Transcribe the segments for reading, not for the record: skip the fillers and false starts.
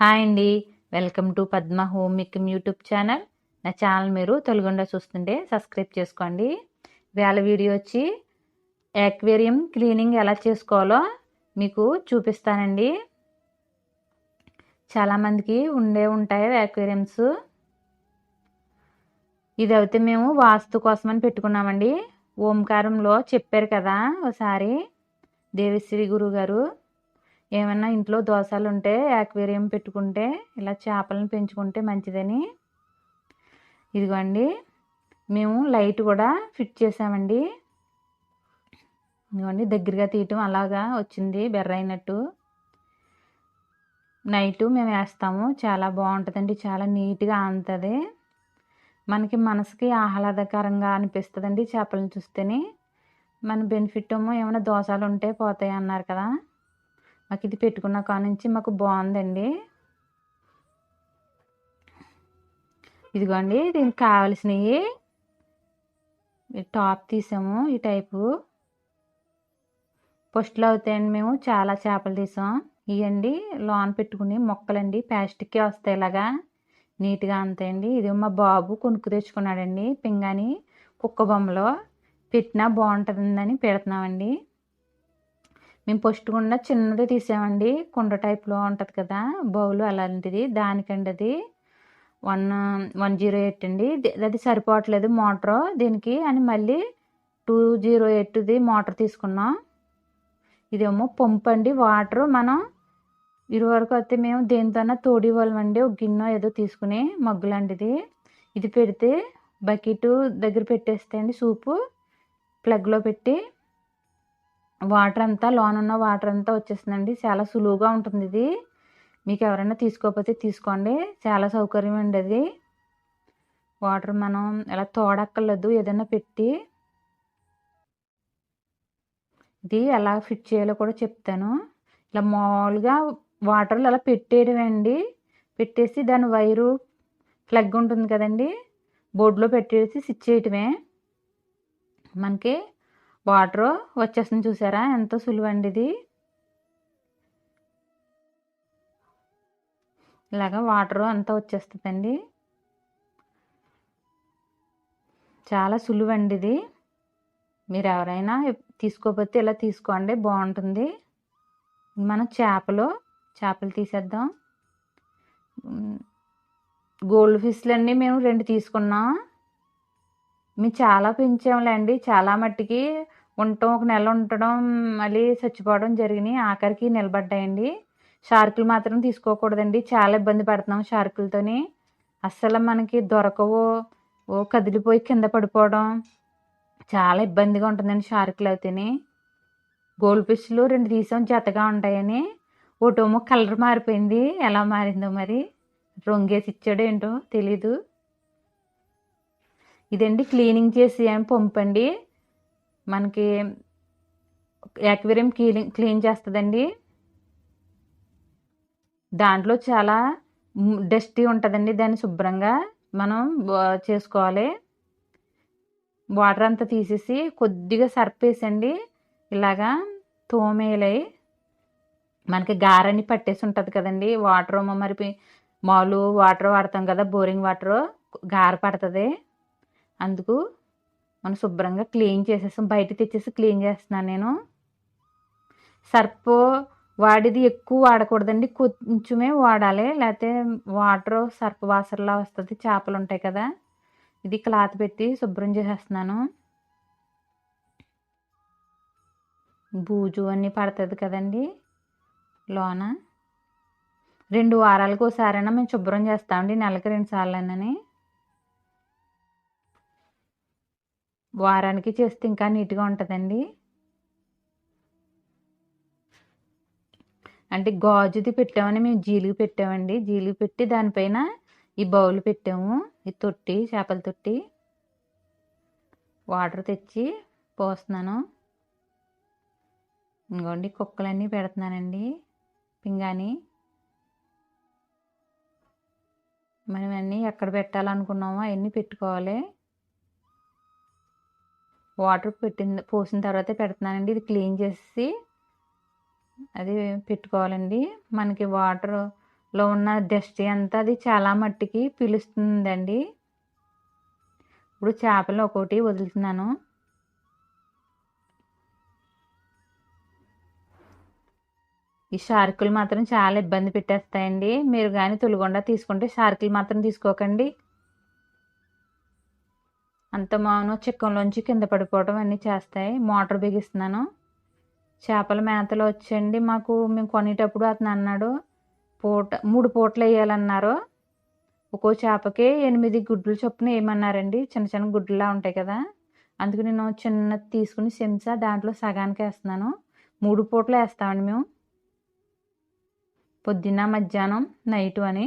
Hi అండి. Welcome to Padma home making YouTube channel. నా channel మీరు తొలగుండా చూస్తుంటే సబ్స్క్రైబ్ చేసుకోండి. ఇవాళ వీడియో వచ్చి యాక్వేరియం క్లీనింగ్ ఎలా చేసుకోవాలో మీకు చూపిస్తానండి. చాలామందికి ఉంటాయి యాక్వేరియమ్స్. ఇది అయితే మేము వాస్తు కోసమని పెట్టుకున్నామండి. ఓంకారంలో చెప్పారు కదా ఒకసారి దేవిశ్రీ గురువు గారు, ఏమన్నా ఇంట్లో దోషాలు ఉంటే యాక్వేరియం పెట్టుకుంటే ఇలా చేపలను పెంచుకుంటే మంచిదని. ఇదిగోండి మేము లైట్ కూడా ఫిట్ చేసామండి. ఇదిగోండి దగ్గరగా తీయటం అలాగా వచ్చింది బెర్ర అయినట్టు. నైట్ మేము వేస్తాము, చాలా బాగుంటుందండి, చాలా నీట్గా ఆనుతుంది. మనకి మనసుకి ఆహ్లాదకరంగా అనిపిస్తుందండి చేపలను చూస్తేనే. మన బెనిఫిట్ ఏమైనా దోషాలు ఉంటే పోతాయి అన్నారు కదా, మాకు ఇది పెట్టుకున్న కాడ నుంచి మాకు బాగుందండి. ఇదిగోండి దీనికి కావాల్సినవి టాప్ తీసాము. ఈ టైపు ఫస్ట్లో అవుతాయండి. మేము చాలా చేపలు తీసాం. ఇవండి లోన్ పెట్టుకుని మొక్కలండి, ప్లాస్టిక్కే వస్తాయి, ఇలాగా నీట్గా అంతాయండి. ఇది మా బాబు కొనుక్కు తెచ్చుకున్నాడండి. పింగాని కుక్క బొమ్మలో పెట్టినా బాగుంటుందని పెడుతున్నామండి. మేము ఫస్ట్ కుండా చిన్నది తీసామండి, కుండ టైప్లో ఉంటుంది కదా బౌలు, అలాంటిది. దానికండి అది 108 అండి. అది సరిపోవట్లేదు మోటారు దీనికి అని మళ్ళీ 208ది మోటార్ తీసుకున్నాం. ఇదేమో పంపు అండి, వాటర్ మనం ఇరువరకు అయితే మేము దేనితోనా తోడివ్వాలండి. ఒక గిన్నె ఏదో తీసుకుని మగ్గు లాంటిది ఇది పెడితే బకెట్ దగ్గర పెట్టేస్తే అండి సూపు ప్లగ్లో పెట్టి వాటర్ అంతా లోన్ ఉన్న వాటర్ అంతా వచ్చేస్తుందండి. చాలా సులువుగా ఉంటుంది ఇది. మీకు ఎవరైనా తీసుకోకపోతే తీసుకోండి, చాలా సౌకర్యం అండి అది. వాటర్ మనం ఎలా తోడక్కర్లేదు, ఏదైనా పెట్టి. ఇది ఎలా ఫిట్ చేయాలో కూడా చెప్తాను. ఇలా మామూలుగా వాటర్లో అలా పెట్టేయడం అండి. పెట్టేసి దాని వైరు ప్లగ్ ఉంటుంది కదండి, బోర్డులో పెట్టేసి స్విచ్ చేయటమే. మనకి వాటర్ వచ్చేస్తుంది. చూసారా ఎంతో సులువండి ఇది. ఇలాగా వాటర్ అంతా వచ్చేస్తుందండి, చాలా సులువండి ఇది. మీరు ఎవరైనా తీసుకోకపోతే ఇలా తీసుకోండి, బాగుంటుంది. మనం చేపలు తీసేద్దాం. గోల్డ్ ఫిష్లు అండి మేము 2 తీసుకున్నాం. మేము చాలా పెంచాంలేండి, చాలా మట్టికి ఉండటం, ఒక నెల ఉండటం మళ్ళీ చచ్చిపోవడం జరిగినాయి, ఆఖరికి నిలబడ్డాయండి. షార్కులు మాత్రం తీసుకోకూడదండి, చాలా ఇబ్బంది పడుతున్నాం షార్కులతోని. అస్సలు మనకి దొరకవు, కదిలిపోయి కింద పడిపోవడం, చాలా ఇబ్బందిగా ఉంటుందండి షార్కులు అయితేనే. గోల్డ్ ఫిష్లు 2 తీసాం, జతగా ఉంటాయని. ఒకటేమో కలర్ మారిపోయింది, ఎలా మారిందో మరి, రొంగేసి ఇచ్చాడో ఏంటో తెలీదు. ఇదండి క్లీనింగ్ చేసి పంపండి, మనకి యాక్వేరియం క్లీన్ చేస్తుందండి. దాంట్లో చాలా డస్టీ ఉంటుందండి, దాన్ని శుభ్రంగా మనం చేసుకోవాలి. వాటర్ అంతా తీసేసి కొద్దిగా సర్ఫ్ వేసండి, ఇలాగా తోమేయాలి. మనకి గారని పట్టేసి ఉంటుంది కదండి వాటర్, మరి మామూలు వాటర్ వాడతాం కదా, బోరింగ్ వాటర్, గార పడుతుంది. అందుకు మనం శుభ్రంగా క్లీన్ చేసేసాం. బయట తెచ్చేసి క్లీన్ చేస్తున్నాను నేను. సర్ఫ్ వాడిది ఎక్కువ వాడకూడదండి, కొంచెమే వాడాలి, లేకపోతే వాటర్ సర్ఫ్ వాసనలా వస్తుంది, చేపలు ఉంటాయి కదా. ఇది క్లాత్ పెట్టి శుభ్రం చేసేస్తున్నాను. బూజు అన్నీ పడుతుంది కదండి లోన. 2 వారాలకు ఒకసారైనా మేము శుభ్రం చేస్తామండి, నెలకి 2 సార్లైనాని. వారానికి చేస్తే ఇంకా నీట్గా ఉంటుందండి. అంటే గాజుది పెట్టామని మేము జీలుగు పెట్టామండి, జీలుగు పెట్టి దానిపైన ఈ బౌల్ పెట్టాము, ఈ తొట్టి, చేపల తొట్టి. వాటర్ తెచ్చి పోస్తున్నాను. ఇంకోండి కుక్కలన్నీ పెడుతున్నానండి, పింగాని. మనం అన్నీ ఎక్కడ పెట్టాలనుకున్నామో అవన్నీ పెట్టుకోవాలి. వాటర్ పోసిన తర్వాతే పెడుతున్నానండి. ఇది క్లీన్ చేసి అది పెట్టుకోవాలండి. మనకి వాటర్ లో ఉన్న డస్ట్ అంతా అది చాలా మట్టికి పీలుస్తుందండి. ఇప్పుడు చేపలు ఒక్కోటి వదులుతున్నాను. ఈ షార్కులు మాత్రం చాలా ఇబ్బంది పెట్టేస్తాయండి. మీరు కానీ తొలిగొండ తీసుకుంటే షార్కులు మాత్రం తీసుకోకండి. అంత మాను చిక్కంలోంచి కింద పడిపోవడం అన్నీ చేస్తాయి. మోటార్ బిగిస్తున్నాను. చేపల మేతలు వచ్చండి మాకు మేము కొనేటప్పుడు అతను అన్నాడు 3 పూటలు వేయాలన్నారు. ఒక్కో చేపకి 8 గుడ్లు చొప్పున వేయమన్నారండి. చిన్న చిన్న గుడ్లులా ఉంటాయి కదా, అందుకు నేను చిన్నది తీసుకుని చెంచా దాంట్లో సగానికి వేస్తున్నాను. 3 పూటలు వేస్తామండి మేము, పొద్దున్న మధ్యాహ్నం నైటు అని.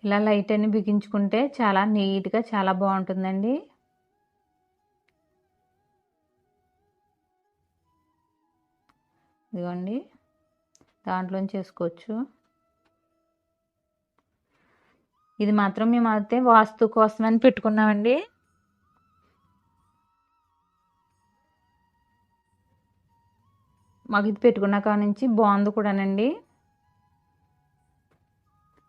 ఇలా లైట్ అన్ని బిగించుకుంటే చాలా నీట్గా చాలా బాగుంటుందండి. ఇదిగోండి దాంట్లోంచి చేసుకోవచ్చు. ఇది మాత్రం మేము అయితే వాస్తు కోసమని పెట్టుకున్నామండి. మాకు ఇది పెట్టుకున్న కాడ నుంచి బాగుంది కూడానండి.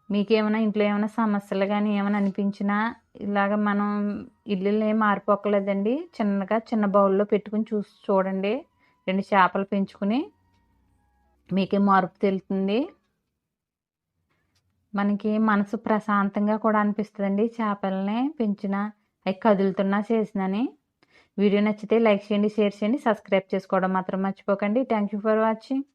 మీకేమైనా ఇంట్లో ఏమైనా సమస్యలు కానీ ఏమైనా అనిపించినా ఇలాగ మనం ఇల్లులు ఏం మారిపోకలేదండి. చిన్న బౌల్లో పెట్టుకుని చూడండి. 2 చేపలు పెంచుకుని మీకే మార్పు తెలుస్తుంది. మనకి మనసు ప్రశాంతంగా కూడా అనిపిస్తుందండి. చేపలని పెంచినా అవి కదులుతున్నా చేసినని. వీడియో నచ్చితే లైక్ చేయండి, షేర్ చేయండి, సబ్స్క్రైబ్ చేసుకోవడం మాత్రం మర్చిపోకండి. Thank you for watching.